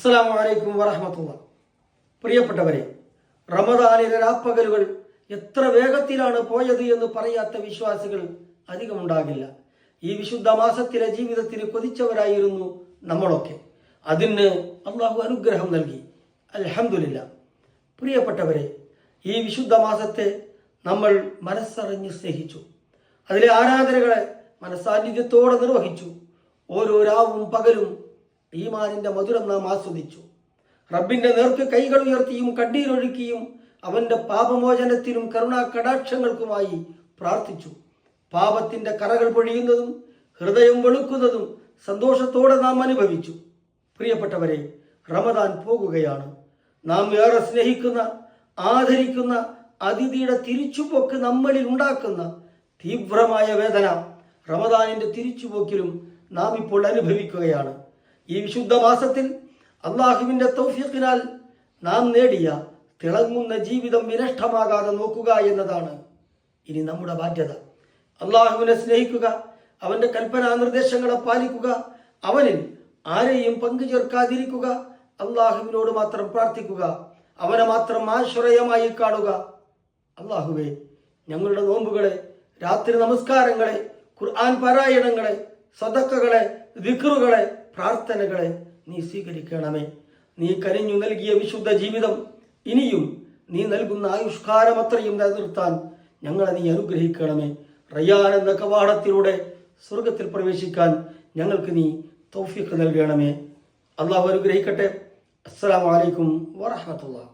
അസ്സലാമു അലൈക്കും വറഹ്മത്തുള്ളാഹി. പ്രിയപ്പെട്ടവരെ, റമദാനിലെ രാപ്പകലുകൾ എത്ര വേഗത്തിലാണ് പോയത് എന്ന് പറയാത്ത വിശ്വാസികൾ അധികമുണ്ടാകില്ല. ഈ വിശുദ്ധ മാസത്തിലെ ജീവിതത്തിന് കൊതിച്ചവരായിരുന്നു നമ്മളൊക്കെ. അതിന് അള്ളാഹു അനുഗ്രഹം നൽകി, അൽഹംദുലില്ലാ. പ്രിയപ്പെട്ടവരെ, ഈ വിശുദ്ധ മാസത്തെ നമ്മൾ മനസ്സറിഞ്ഞ് സ്നേഹിച്ചു. അതിലെ ആരാധനകളെ മനസ്സാന്നിധ്യത്തോടെ നിർവഹിച്ചു. ഓരോ രാവും പകലും ഈമാനിന്റെ മധുരം നാം ആസ്വദിച്ചു. റബ്ബിന്റെ നേർക്ക് കൈകൾ ഉയർത്തിയും കണ്ണീരൊഴുക്കിയും അവന്റെ പാപമോചനത്തിനും കരുണാ കടാക്ഷങ്ങൾക്കുമായി പ്രാർത്ഥിച്ചു. പാപത്തിന്റെ കറകൾ പൊഴിയുന്നതും ഹൃദയം വെളുക്കുന്നതും സന്തോഷത്തോടെ നാം അനുഭവിച്ചു. പ്രിയപ്പെട്ടവരെ, റമദാൻ പോകുകയാണ്. നാം ഏറെ സ്നേഹിക്കുന്ന, ആദരിക്കുന്ന അതിഥിയുടെ തിരിച്ചുപോക്ക് നമ്മളിൽ ഉണ്ടാക്കുന്ന തീവ്രമായ വേദന റമദാനിന്റെ തിരിച്ചുപോക്കിലും നാം ഇപ്പോൾ അനുഭവിക്കുകയാണ്. ഈ വിശുദ്ധ മാസത്തിൽ അള്ളാഹുവിന്റെ തൗഫീഖിനാൽ നാം നേടിയ തിളങ്ങുന്ന ജീവിതം വിനഷ്ടമാകാതെ നോക്കുക എന്നതാണ് ഇനി നമ്മുടെ ബാധ്യത. അള്ളാഹുവിനെ സ്നേഹിക്കുക, അവന്റെ കൽപ്പനാ നിർദ്ദേശങ്ങളെ പാലിക്കുക, അവനിൽ ആരെയും പങ്കു ചേർക്കാതിരിക്കുക, അള്ളാഹുവിനോട് മാത്രം പ്രാർത്ഥിക്കുക, അവനെ മാത്രം ആശ്രയമായി കാണുക. അള്ളാഹുവേ, ഞങ്ങളുടെ നോമ്പുകളെ, രാത്രി നമസ്കാരങ്ങളെ, ഖുർആൻ പാരായണങ്ങളെ, സദഖകളെ, ദിക്റുകളെ, പ്രാർത്ഥനകളെ നീ സ്വീകരിക്കണമേ. നീ കനിഞ്ഞു നൽകിയ വിശുദ്ധ ജീവിതം ഇനിയും നീ നൽകുന്ന ആയുഷ്കാലം അത്രയും നിലനിർത്താൻ ഞങ്ങളെ നീ അനുഗ്രഹിക്കണമേ. റയ്യാൻ എന്ന കവാടത്തിലൂടെ സ്വർഗത്തിൽ പ്രവേശിക്കാൻ ഞങ്ങൾക്ക് നീ തൗഫീഖ് നൽകണമേ. അള്ളാഹു അനുഗ്രഹിക്കട്ടെ. അസ്സലാമു അലൈക്കും വറഹ്മത്തുള്ളാഹി.